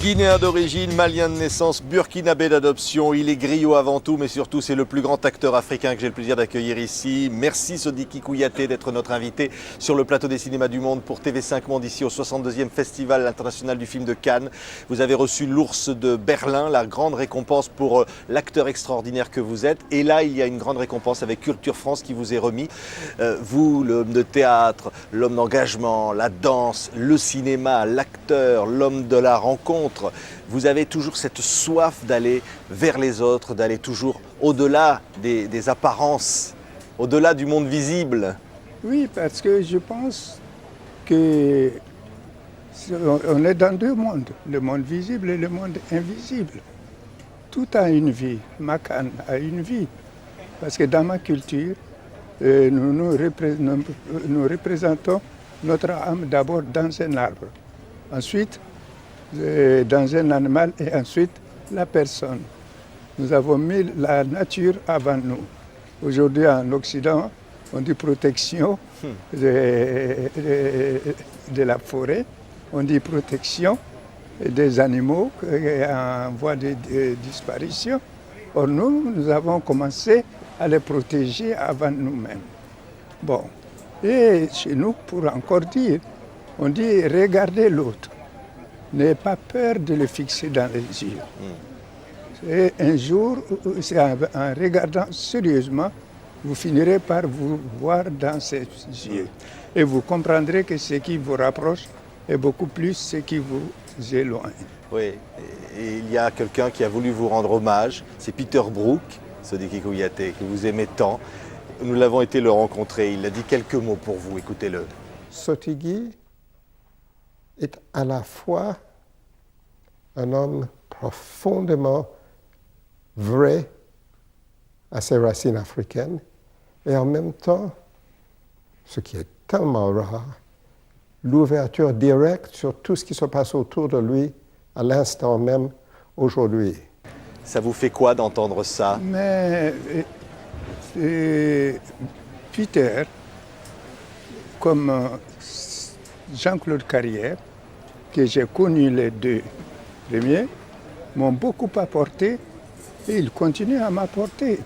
Guinéen d'origine, malien de naissance, burkinabé d'adoption, il est griot avant tout, mais surtout c'est le plus grand acteur africain que j'ai le plaisir d'accueillir ici. Merci Sodiki Kouyaté d'être notre invité sur le plateau des cinémas du monde pour TV5 Monde ici au 62e Festival international du film de Cannes. Vous avez reçu l'Ours de Berlin, la grande récompense pour l'acteur extraordinaire que vous êtes. Et là, il y a une grande récompense avec Culture France qui vous est remis. Vous, l'homme de théâtre, l'homme d'engagement, la danse, le cinéma, l'acteur, l'homme de la rencontre, vous avez toujours cette soif d'aller vers les autres, d'aller toujours au-delà des apparences, au-delà du monde visible. Oui, parce que je pense qu'on est dans deux mondes, le monde visible et le monde invisible. Tout a une vie, Makan a une vie. Parce que dans ma culture, nous représentons notre âme d'abord dans un arbre. Ensuite, dans un animal et ensuite la personne. Nous avons mis la nature avant nous. Aujourd'hui en Occident, on dit protection de la forêt, on dit protection des animaux en voie de disparition. Or nous avons commencé à les protéger avant nous-mêmes. Bon, et chez nous, pour encore dire, on dit regardez l'autre. N'ayez pas peur de le fixer dans les yeux. Et un jour, c'est en regardant sérieusement, vous finirez par vous voir dans ses yeux. Et vous comprendrez que ce qui vous rapproche est beaucoup plus ce qui vous éloigne. Oui, et il y a quelqu'un qui a voulu vous rendre hommage, c'est Peter Brook, Sodiki Kouyaté, que vous aimez tant. Nous l'avons été le rencontrer, il a dit quelques mots pour vous, écoutez-le. Sodiki est à la fois un homme profondément vrai à ses racines africaines et en même temps, ce qui est tellement rare, l'ouverture directe sur tout ce qui se passe autour de lui à l'instant même aujourd'hui. Ça vous fait quoi d'entendre ça? Mais Peter, comme Jean-Claude Carrière, que j'ai connu les deux premiers, m'ont beaucoup apporté et ils continuent à m'apporter.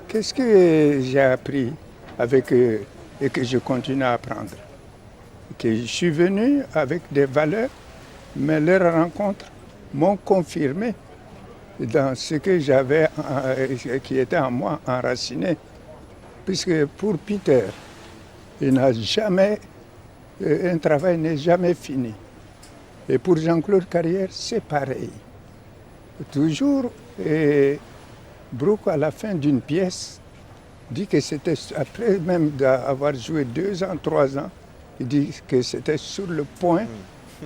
Qu'est-ce que j'ai appris avec eux et que je continue à apprendre? Que je suis venu avec des valeurs, mais leurs rencontres m'ont confirmé dans ce que j'avais, qui était en moi enraciné. Puisque pour Peter, il n'a jamais, un travail n'est jamais fini. Et pour Jean-Claude Carrière, c'est pareil. Toujours, Brook, à la fin d'une pièce, dit que c'était, après même d'avoir joué 2 ans, 3 ans, il dit que c'était sur le point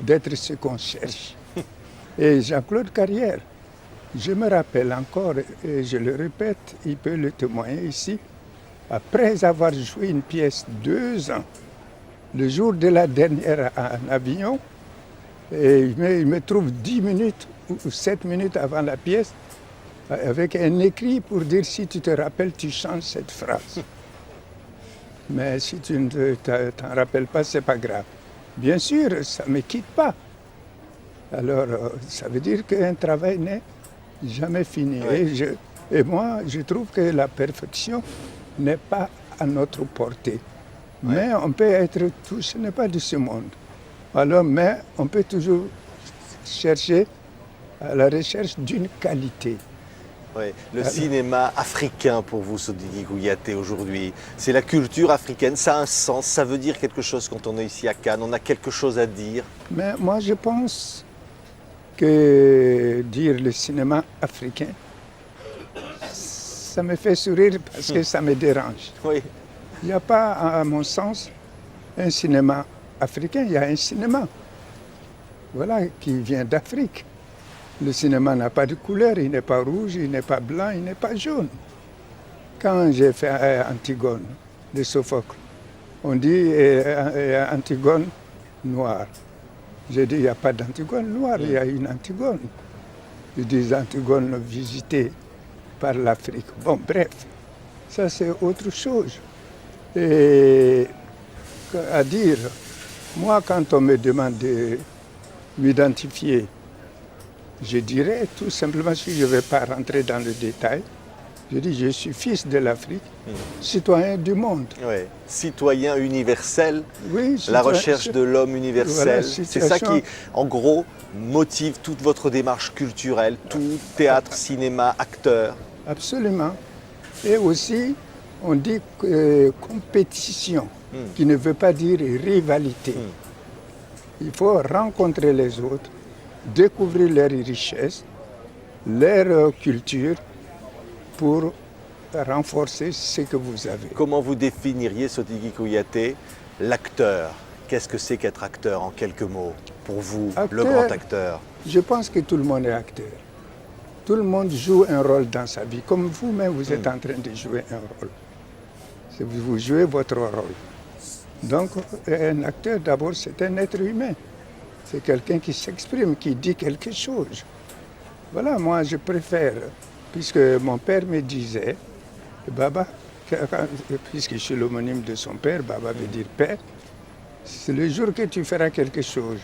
d'être ce qu'on cherche. Et Jean-Claude Carrière, je me rappelle encore, et je le répète, il peut le témoigner ici, après avoir joué une pièce 2 ans, le jour de la dernière en Avignon, et il me trouve 10 minutes ou 7 minutes avant la pièce, avec un écrit pour dire si tu te rappelles, tu changes cette phrase. Mais si tu ne t'en rappelles pas, c'est pas grave. Bien sûr, ça ne me quitte pas. Alors, ça veut dire qu'un travail n'est jamais fini. Oui. Et moi, je trouve que la perfection n'est pas à notre portée. Oui. Mais on peut être tout, ce n'est pas de ce monde. Alors, mais on peut toujours chercher à la recherche d'une qualité. Oui. Le cinéma africain pour vous, Sodiki Kouyaté, aujourd'hui, c'est la culture africaine, ça a un sens, ça veut dire quelque chose quand on est ici à Cannes, on a quelque chose à dire. Mais moi je pense que dire le cinéma africain, ça me fait sourire parce que ça me dérange. Oui. Il n'y a pas, à mon sens, un cinéma africain, il y a un cinéma, voilà, qui vient d'Afrique. Le cinéma n'a pas de couleur, il n'est pas rouge, il n'est pas blanc, il n'est pas jaune. Quand j'ai fait Antigone de Sophocle, on dit Antigone noire. J'ai dit il n'y a pas d'Antigone noire, il y a une Antigone. Ils disent Antigone visitée par l'Afrique. Bon, bref, ça c'est autre chose. Et à dire, moi quand on me demande de m'identifier Je dirais tout simplement, si je ne vais pas rentrer dans le détail, je dis je suis fils de l'Afrique, citoyen du monde. Ouais. Citoyen universel, Oui, la recherche de l'homme universel. Voilà, c'est ça qui, en gros, motive toute votre démarche culturelle, tout théâtre, cinéma, acteur. Absolument. Et aussi, on dit compétition, qui ne veut pas dire rivalité. Il faut rencontrer les autres, découvrir leurs richesses, leur culture, pour renforcer ce que vous avez. Comment vous définiriez, Sotigui Kouyaté, l'acteur? Qu'est-ce que c'est qu'être acteur en quelques mots? Pour vous, le grand acteur. Je pense que tout le monde est acteur. Tout le monde joue un rôle dans sa vie. Comme vous-même, vous êtes en train de jouer un rôle. Vous jouez votre rôle. Donc, un acteur, d'abord, c'est un être humain. C'est quelqu'un qui s'exprime, qui dit quelque chose. Voilà, moi, je préfère, puisque mon père me disait, Baba, puisque je suis l'homonyme de son père, Baba veut dire père, c'est le jour que tu feras quelque chose,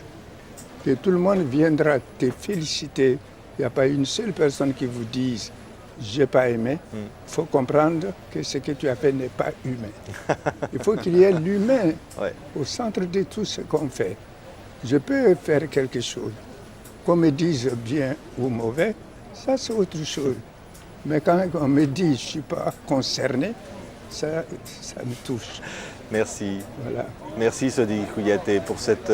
que tout le monde viendra te féliciter. Il n'y a pas une seule personne qui vous dise « j'ai pas aimé ». Il faut comprendre que ce que tu as fait n'est pas humain. Il faut qu'il y ait l'humain au centre de tout ce qu'on fait. Je peux faire quelque chose. Qu'on me dise bien ou mauvais, ça c'est autre chose. Mais quand on me dit « je ne suis pas concerné », ça me touche. Merci. Voilà. Merci Sotigui Kouyaté pour cette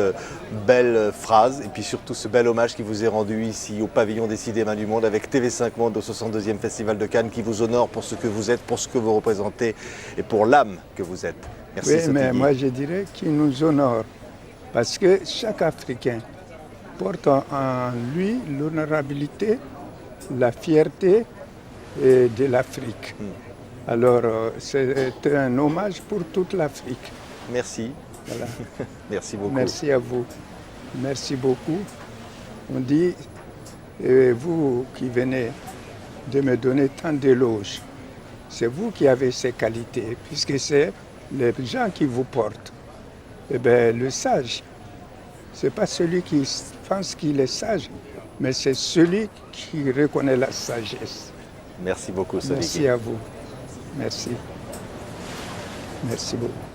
belle phrase et puis surtout ce bel hommage qui vous est rendu ici au pavillon des cinémas du monde avec TV5 Monde au 62e Festival de Cannes qui vous honore pour ce que vous êtes, pour ce que vous représentez et pour l'âme que vous êtes. Merci Oui, Sotigui. mais moi je dirais qu'il nous honore parce que chaque Africain porte en lui l'honorabilité, la fierté de l'Afrique. Alors, c'est un hommage pour toute l'Afrique. Merci. Voilà. Merci beaucoup. Merci à vous. Merci beaucoup. On dit, vous qui venez de me donner tant d'éloges, c'est vous qui avez ces qualités, puisque c'est les gens qui vous portent. Eh bien, le sage, ce n'est pas celui qui pense qu'il est sage, mais c'est celui qui reconnaît la sagesse. Merci beaucoup, Sotigui. Merci à vous. Merci. Merci beaucoup.